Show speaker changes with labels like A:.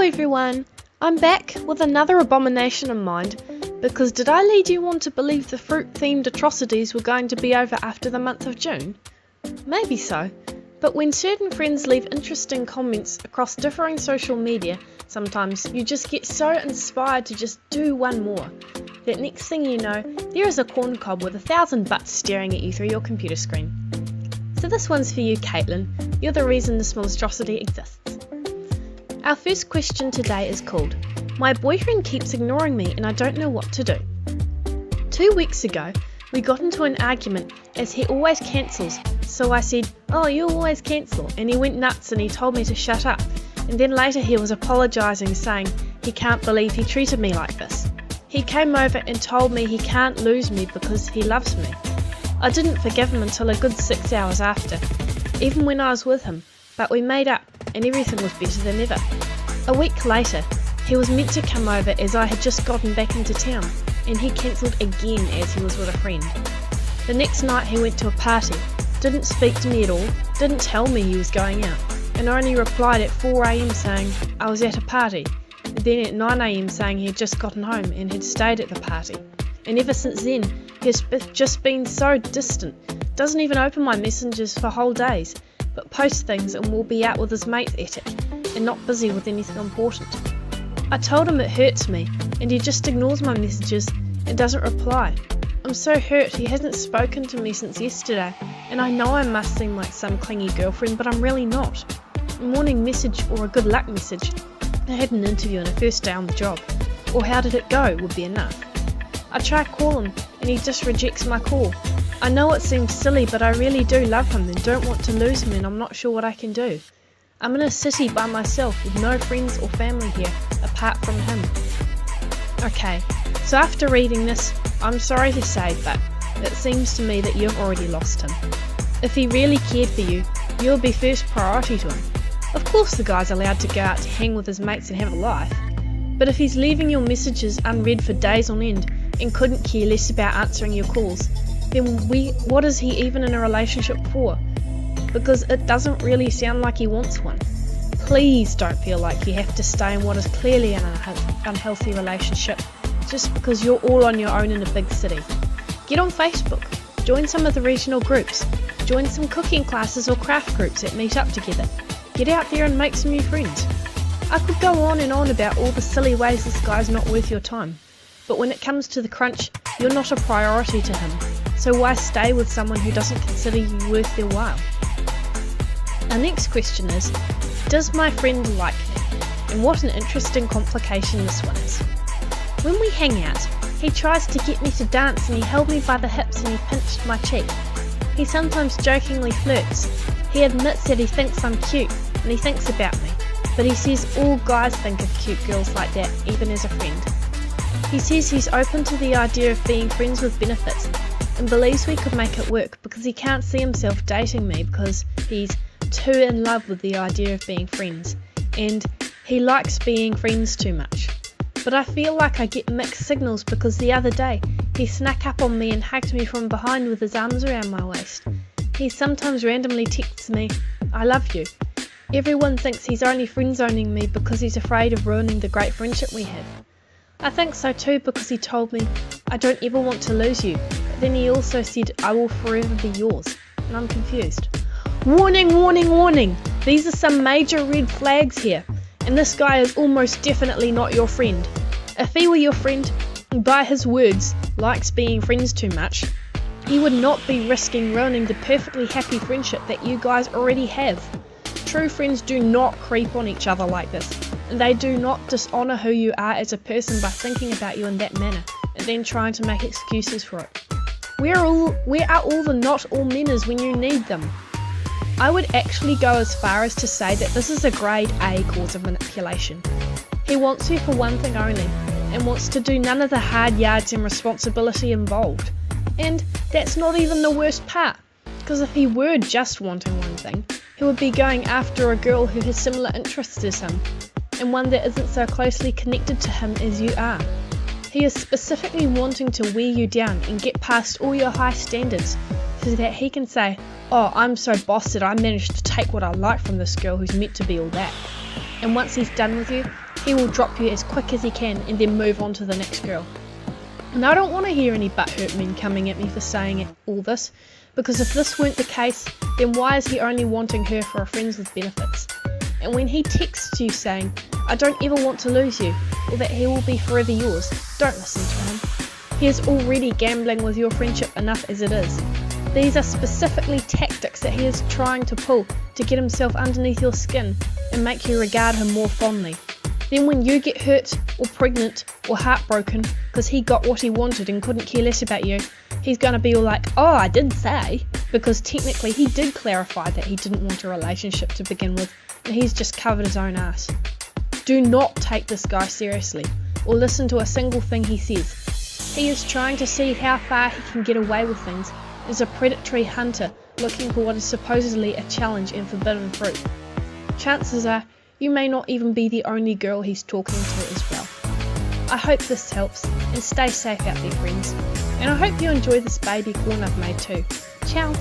A: everyone, I'm back with another abomination in mind, because did I lead you on to believe the fruit-themed atrocities were going to be over after the month of June? Maybe so, but when certain friends leave interesting comments across differing social media, sometimes you just get so inspired to just do one more, that next thing you know, there is a corn cob with 1,000 butts staring at you through your computer screen. So this one's for you, Caitlin. You're the reason this monstrosity exists. Our first question today is called, My boyfriend keeps ignoring me and I don't know what to do. 2 weeks ago, we got into an argument as he always cancels, so I said, "Oh, you always cancel," and he went nuts and he told me to shut up, and then later he was apologising, saying he can't believe he treated me like this. He came over and told me he can't lose me because he loves me. I didn't forgive him until a good 6 hours after, even when I was with him, but we made up and everything was better than ever. A week later, he was meant to come over as I had just gotten back into town, and he cancelled again as he was with a friend. The next night he went to a party, didn't speak to me at all, didn't tell me he was going out, and only replied at 4 AM saying I was at a party, and then at 9 AM saying he had just gotten home and had stayed at the party. And ever since then, he has just been so distant, doesn't even open my messages for whole days, but posts things and will be out with his mates at it, and not busy with anything important. I told him it hurts me, and he just ignores my messages and doesn't reply. I'm so hurt he hasn't spoken to me since yesterday, and I know I must seem like some clingy girlfriend, but I'm really not. A morning message or a good luck message, I had an interview on a first day on the job, or how did it go would be enough. I try to call him, and he just rejects my call. I know it seems silly, but I really do love him and don't want to lose him, and I'm not sure what I can do. I'm in a city by myself with no friends or family here apart from him. Okay, so after reading this, I'm sorry to say, but it seems to me that you've already lost him. If he really cared for you, you would be first priority to him. Of course the guy's allowed to go out to hang with his mates and have a life, but if he's leaving your messages unread for days on end and couldn't care less about answering your calls, then what is he even in a relationship for? Because it doesn't really sound like he wants one. Please don't feel like you have to stay in what is clearly an unhealthy relationship just because you're all on your own in a big city. Get on Facebook, join some of the regional groups, join some cooking classes or craft groups that meet up together. Get out there and make some new friends. I could go on and on about all the silly ways this guy's not worth your time, but when it comes to the crunch, you're not a priority to him, so why stay with someone who doesn't consider you worth their while? Our next question is, does my friend like me? And what an interesting complication this one is. When we hang out, he tries to get me to dance and he held me by the hips and he pinched my cheek. He sometimes jokingly flirts. He admits that he thinks I'm cute and he thinks about me, but he says all guys think of cute girls like that, even as a friend. He says he's open to the idea of being friends with benefits and believes we could make it work because he can't see himself dating me because he's too in love with the idea of being friends, and he likes being friends too much. But I feel like I get mixed signals because the other day he snuck up on me and hugged me from behind with his arms around my waist. He sometimes randomly texts me, "I love you." Everyone thinks he's only friend-zoning me because he's afraid of ruining the great friendship we have. I think so too because he told me, "I don't ever want to lose you," but then he also said, "I will forever be yours," and I'm confused. Warning, warning, warning! These are some major red flags here, and this guy is almost definitely not your friend. If he were your friend, and by his words, likes being friends too much, he would not be risking ruining the perfectly happy friendship that you guys already have. True friends do not creep on each other like this, and they do not dishonour who you are as a person by thinking about you in that manner, and then trying to make excuses for it. Where are all the not all manners when you need them? I would actually go as far as to say that this is a grade A cause of manipulation. He wants you for one thing only, and wants to do none of the hard yards and responsibility involved. And that's not even the worst part, because if he were just wanting one thing, he would be going after a girl who has similar interests as him, and one that isn't so closely connected to him as you are. He is specifically wanting to wear you down and get past all your high standards, so that he can say, "Oh, I'm so boss that I managed to take what I like from this girl who's meant to be all that." And once he's done with you, he will drop you as quick as he can and then move on to the next girl. And I don't want to hear any butthurt men coming at me for saying all this, because if this weren't the case, then why is he only wanting her for a friends with benefits? And when he texts you saying, I don't ever want to lose you, or that he will be forever yours, don't listen to him. He is already gambling with your friendship enough as it is. These are specifically tactics that he is trying to pull to get himself underneath your skin and make you regard him more fondly. Then when you get hurt or pregnant or heartbroken because he got what he wanted and couldn't care less about you, he's going to be all like, oh, I did say, because technically he did clarify that he didn't want a relationship to begin with, and he's just covered his own ass. Do not take this guy seriously or listen to a single thing he says. He is trying to see how far he can get away with things as a predatory hunter looking for what is supposedly a challenge and forbidden fruit. Chances are you may not even be the only girl he's talking to as well. I hope this helps, and stay safe out there, friends. And I hope you enjoy this baby corn I've made too. Ciao!